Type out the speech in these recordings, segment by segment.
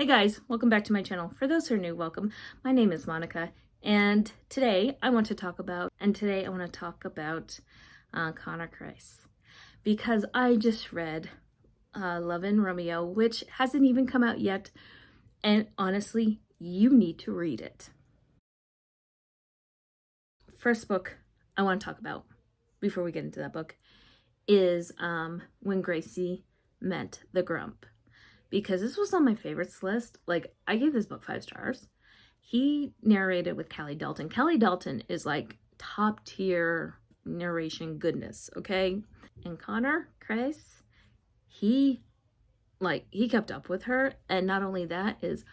Hey guys, welcome back to my channel. For those who are new, welcome. My name is Monica, and today I want to talk about Crais, because I just read Love and Romeo, which hasn't even come out yet, and honestly, you need to read it. First book I want to talk about before we get into that book is When Gracie Met the Grump. Because this was on my favorites list. Like, I gave this book 5 stars. He narrated with Kelly Dalton. Kelly Dalton is like top tier narration goodness, okay? And Crais, he kept up with her, and not only that is,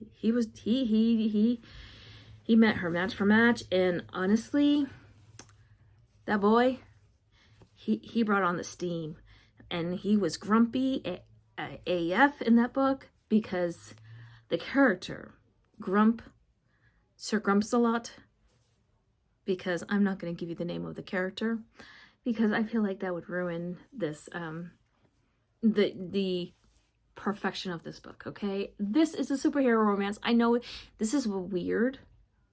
he met her match for match, and honestly, that boy, he brought on the steam. And he was grumpy AF in that book because the character, Grump, Sir Grumpsalot, because I'm not going to give you the name of the character, because I feel like that would ruin this, the perfection of this book, okay? This is a superhero romance. I know this is weird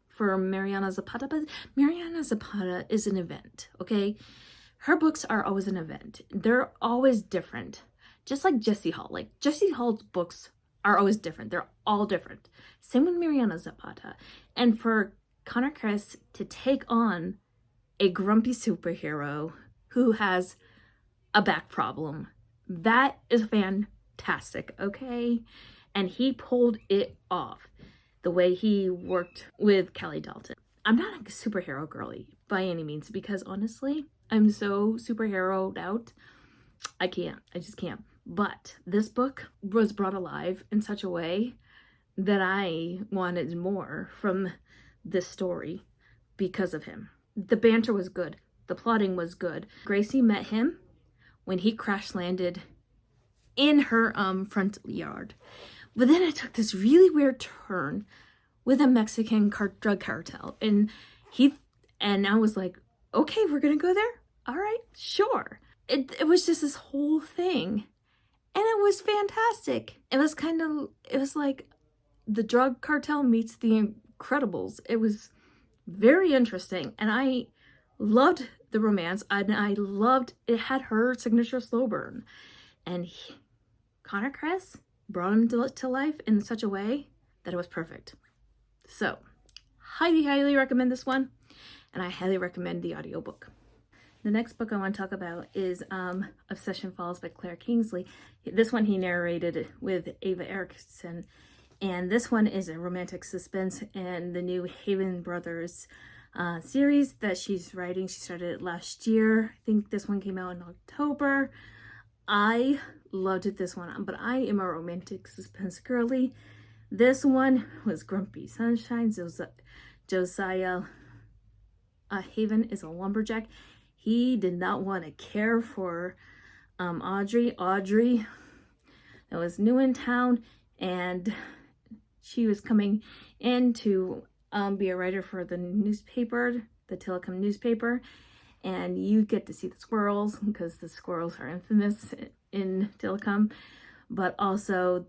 for Mariana Zapata, but Mariana Zapata is an event, okay? Her books are always an event. They're always different. Just like Jessie Hall. Like, Jessie Hall's books are always different. They're all different. Same with Mariana Zapata. And for Crais to take on a grumpy superhero who has a back problem, that is fantastic, okay? And he pulled it off. The way he worked with Kelly Dalton. I'm not a superhero girly by any means, because honestly, I'm so superheroed out. I just can't. But this book was brought alive in such a way that I wanted more from this story because of him. The banter was good. The plotting was good. Gracie met him when he crash landed in her front yard. But then it took this really weird turn with a Mexican drug cartel. And I was like, okay, we're gonna go there? All right, sure. It was just this whole thing. And it was fantastic. It was like the drug cartel meets the Incredibles. It was very interesting. And I loved the romance. And I loved, it had her signature slow burn. And Crais brought him to life in such a way that it was perfect. So, highly, highly recommend this one. And I highly recommend the audiobook. The next book I want to talk about is Obsession Falls by Claire Kingsley. This one he narrated with Ava Erickson. And this one is a romantic suspense in the new Haven Brothers series that she's writing. She started it last year. I think this one came out in October. I loved this one, but I am a romantic suspense girly. This one was Grumpy Sunshine. Josiah Haven is a lumberjack. He did not want to care for Audrey, that was new in town, and she was coming in to be a writer for the newspaper, the Telecom newspaper, and you get to see the squirrels, because the squirrels are infamous in Telecom. But also,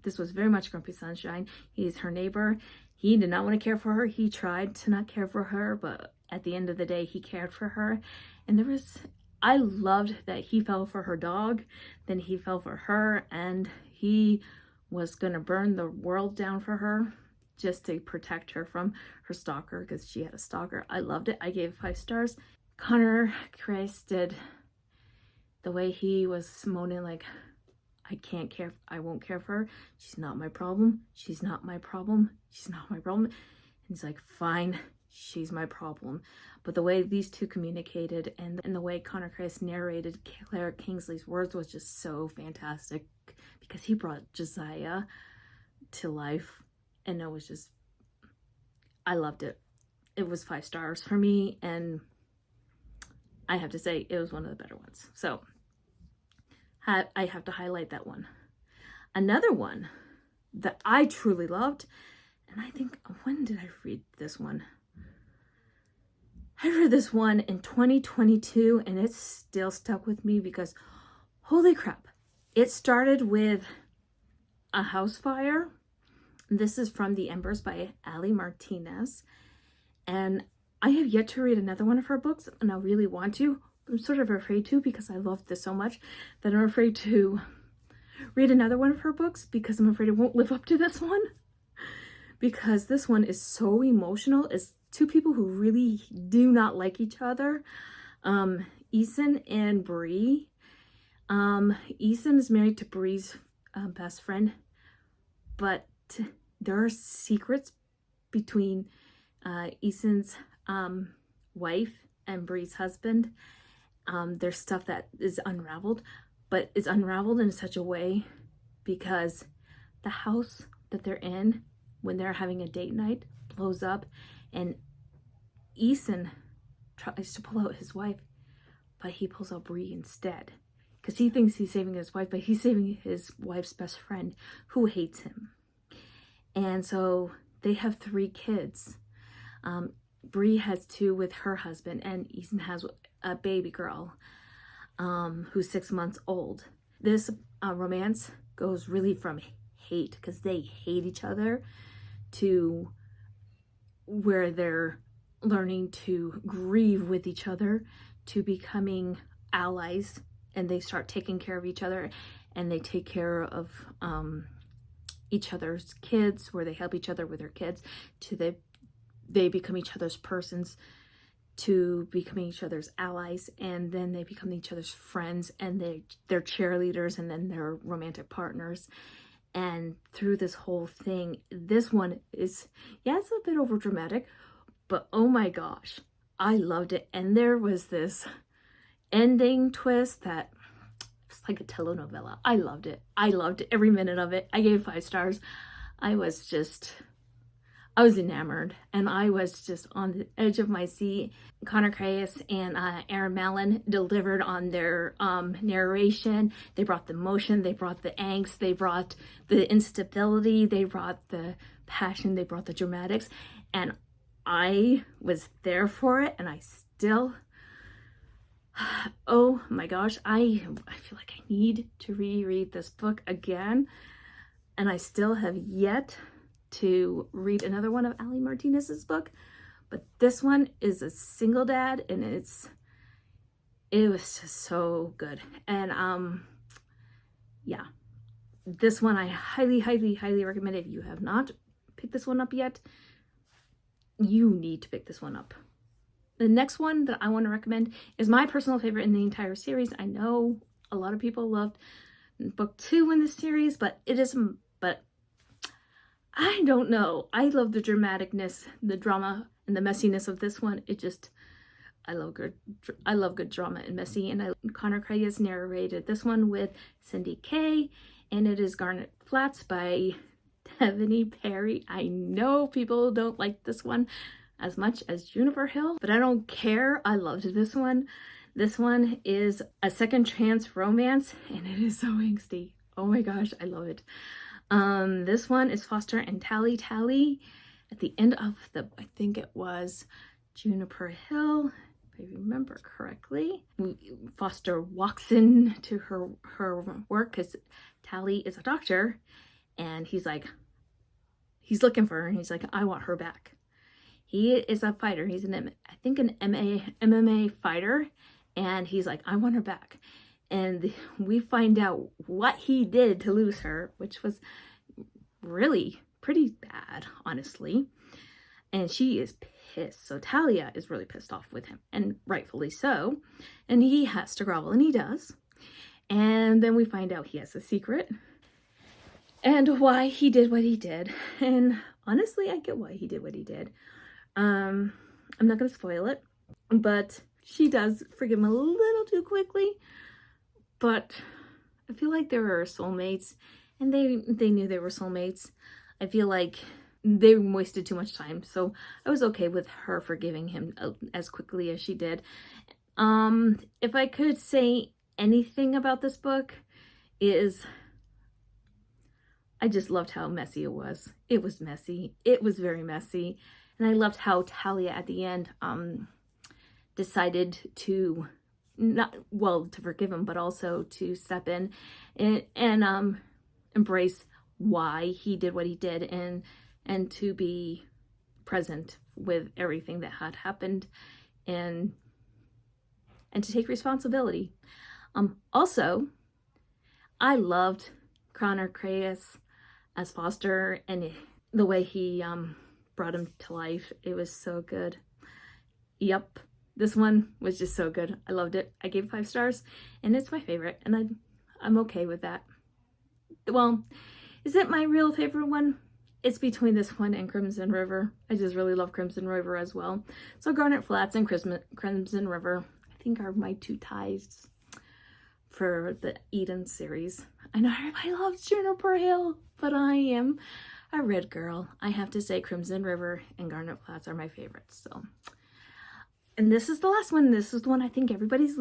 this was very much Grumpy Sunshine. He's her neighbor. He did not want to care for her. He tried to not care for her, but at the end of the day, he cared for her. And I loved that he fell for her dog, then he fell for her, and he was gonna burn the world down for her just to protect her from her stalker, because she had a stalker. I loved it. I gave it 5 stars. Crais did the way he was moaning, like, I won't care for her. She's not my problem. She's not my problem. She's not my problem. And he's like, fine, she's my problem. But the way these two communicated and the way Crais narrated Claire Kingsley's words was just so fantastic, because he brought Josiah to life, and it was just, I loved it. It was 5 stars for me, and I have to say it was one of the better ones. So I have to highlight that one. Another one that I truly loved, and I think, when did I read this one? I read this one in 2022, and it's still stuck with me because, holy crap, it started with A House Fire. This is from The Embers by Ali Martinez. And I have yet to read another one of her books, and I really want to. I'm sort of afraid to, because I love this so much that I'm afraid to read another one of her books, because I'm afraid it won't live up to this one. Because this one is so emotional. It's two people who really do not like each other. Eason and Bree. Eason is married to Bree's best friend, but there are secrets between Eason's wife and Bree's husband. There's stuff that is unraveled, but it's unraveled in such a way because the house that they're in when they're having a date night blows up, and Eason tries to pull out his wife, but he pulls out Bree instead because he thinks he's saving his wife, but he's saving his wife's best friend who hates him. And so they have 3 kids. Bree has 2 with her husband, and Eason has a baby girl who's 6 months old. This romance goes really from hate, because they hate each other, to where they're learning to grieve with each other, to becoming allies, and they start taking care of each other, and they take care of each other's kids, where they help each other with their kids, to they become each other's persons, to becoming each other's allies, and then they become each other's friends, and they're cheerleaders, and then they're romantic partners. And through this whole thing, this one is, yeah, it's a bit over dramatic, but oh my gosh, I loved it. And there was this ending twist that was like a telenovela. I loved it. I loved every minute of it. I gave 5 stars. I was enamored, and I was just on the edge of my seat. Crais and Aaron Mallon delivered on their narration. They brought the emotion, they brought the angst, they brought the instability, they brought the passion, they brought the dramatics, and I was there for it. And I still, oh my gosh, I feel like I need to reread this book again, and I still have yet to read another one of Ali Martinez's book, but this one is a single dad, and it was just so good. And yeah, this one I highly recommend. If you have not picked this one up yet, you need to pick this one up. The next one that I want to recommend is my personal favorite in the entire series. I know a lot of people loved book 2 in this series, but I don't know. I love the dramaticness, the drama, and the messiness of this one. I love good drama and messy. And Connor Crais narrated this one with Cindy Kay, and it is Garnet Flats by Devoney Perry. I know people don't like this one as much as Juniper Hill, but I don't care. I loved this one. This one is a second chance romance, and it is so angsty. Oh my gosh, I love it. This one is Foster and Tally. At the end of I think it was Juniper Hill, if I remember correctly, Foster walks in to her work because Tally is a doctor, and he's looking for her, and he's like, I want her back. He is a fighter. He's an MMA fighter, and he's like, I want her back. And we find out what he did to lose her, which was really pretty bad, honestly. And she is pissed. So Talia is really pissed off with him, and rightfully so. And he has to grovel, and he does. And then we find out he has a secret and why he did what he did. And honestly, I get why he did what he did. I'm not going to spoil it, but she does forgive him a little too quickly. But I feel like they were soulmates, and they knew they were soulmates. I feel like they wasted too much time, so I was okay with her forgiving him as quickly as she did. If I could say anything about this book, is I just loved how messy it was. It was messy. It was very messy. And I loved how Talia at the end decided to to forgive him, but also to step in and embrace why he did what he did, and to be present with everything that had happened, and to take responsibility. Also, I loved Crais as Foster, and the way he brought him to life. It was so good. Yep, this one was just so good. I loved it. I gave 5 stars, and it's my favorite, and I'm okay with that. Well, is it my real favorite one? It's between this one and Crimson River. I just really love Crimson River as well. So Garnet Flats and Crimson River, I think, are my 2 ties for the Eden series. I know everybody loves Juniper Hill, but I am a red girl. I have to say Crimson River and Garnet Flats are my favorites. So, and this is the last one. This is the one I think everybody's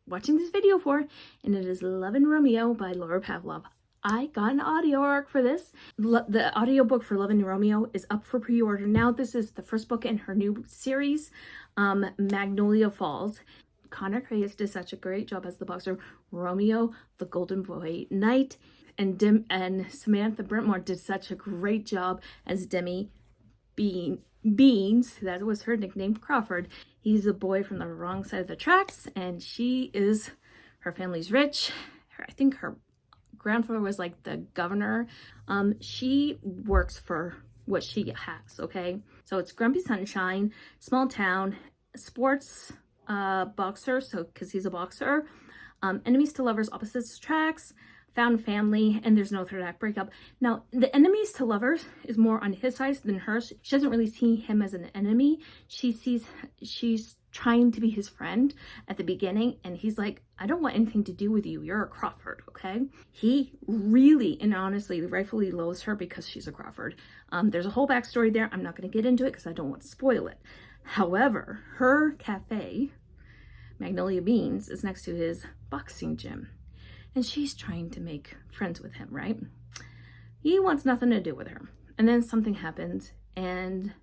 watching this video for, and it is Love and Romeo by Laura Pavlov. I got an audio arc for this. The audiobook for Love and Romeo is up for pre-order now. This is the first book in her new series, Magnolia Falls. Crais did such a great job as the boxer. Romeo, the golden boy knight, and Samantha Brentmore did such a great job as Demi Beans. That was her nickname, Crawford. He's a boy from the wrong side of the tracks, and her family's rich. I think her grandfather was like the governor. She works for what she has, okay? So it's Grumpy Sunshine, small town, sports boxer, so because he's a boxer, enemies to lovers, opposites tracks, found family, and there's no third act breakup. Now, the enemies to lovers is more on his side than hers. She doesn't really see him as an enemy. She's trying to be his friend at the beginning, and he's like, I don't want anything to do with you. You're a Crawford, okay? He really and honestly, rightfully loathes her because she's a Crawford. There's a whole backstory there. I'm not going to get into it because I don't want to spoil it. However, her cafe, Magnolia Beans, is next to his boxing gym, and she's trying to make friends with him, right? He wants nothing to do with her. And then something happens, and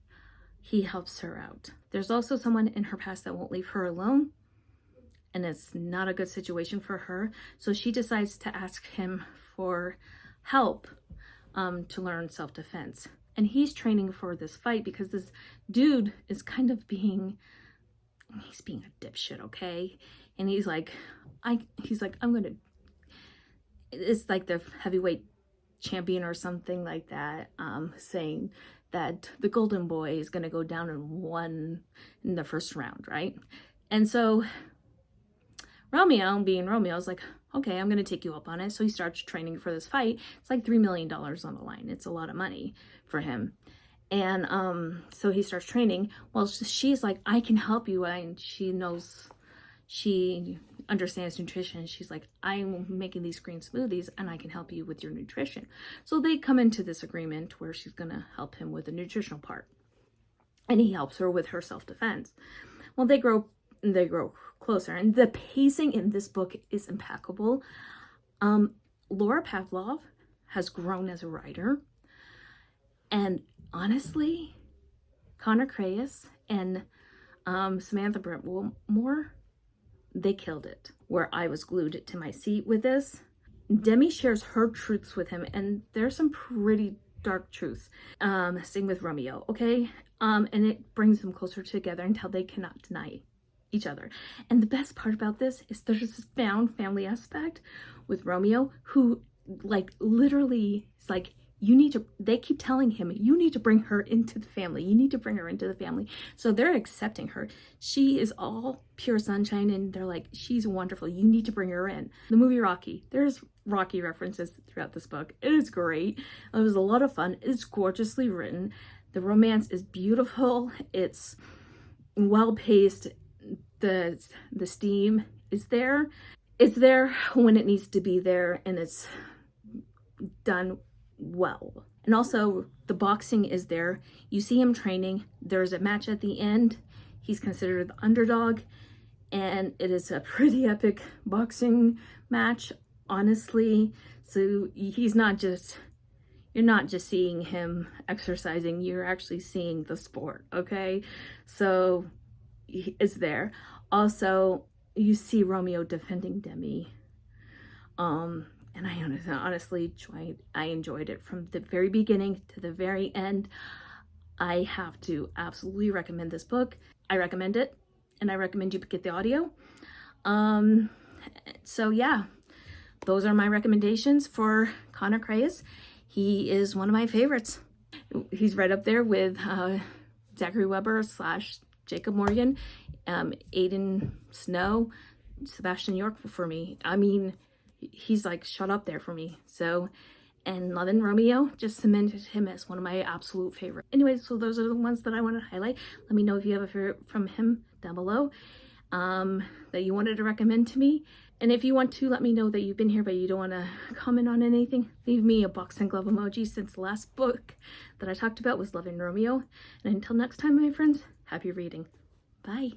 he helps her out. There's also someone in her past that won't leave her alone, and it's not a good situation for her. So she decides to ask him for help to learn self-defense. And he's training for this fight because this dude is kind of being a dipshit, okay? And he's like, it's like the heavyweight champion or something like that, saying that the golden boy is gonna go down in the first round, right? And so Romeo, being Romeo, is like, okay, I'm gonna take you up on it. So he starts training for this fight. It's like $3 million on the line. It's a lot of money for him. And so he starts training. Well, she's like, I can help you. And she understands nutrition. She's like, I'm making these green smoothies and I can help you with your nutrition. So they come into this agreement where she's gonna help him with the nutritional part, and he helps her with her self-defense. Well, they grow closer, and the pacing in this book is impeccable. Laura Pavlov has grown as a writer, and honestly, Crais and Samantha Brentmore, they killed it. Where I was glued to my seat with this. Demi shares her truths with him, and there's some pretty dark truths. Same with Romeo, okay? And it brings them closer together until they cannot deny each other. And the best part about this is there's this found family aspect with Romeo, who like literally is like, they keep telling him, you need to bring her into the family. You need to bring her into the family. So they're accepting her. She is all pure sunshine, and they're like, she's wonderful. You need to bring her in. The movie Rocky, there's Rocky references throughout this book. It is great. It was a lot of fun. It's gorgeously written. The romance is beautiful. It's well-paced. The steam is there. It's there when it needs to be there, and it's done well. And also the boxing is there. You see him training. There's a match at the end. He's considered the underdog, and it is a pretty epic boxing match, honestly. So you're not just seeing him exercising, you're actually seeing the sport, okay? So it's there. Also, you see Romeo defending Demi, And I honestly enjoyed it from the very beginning to the very end. I have to absolutely recommend this book. I recommend it, and I recommend you get the audio. So yeah, those are my recommendations for Connor Crais. He is one of my favorites. He's right up there with Zachary Weber / Jacob Morgan, Aiden Snow, Sebastian York for me. I mean, he's like shut up there for me. So, and Love and Romeo just cemented him as one of my absolute favorites. Anyway, so those are the ones that I want to highlight. Let me know if you have a favorite from him down below that you wanted to recommend to me. And if you want to let me know that you've been here but you don't want to comment on anything, leave me a boxing glove emoji, since the last book that I talked about was Love and Romeo. And until next time, my friends, happy reading. Bye.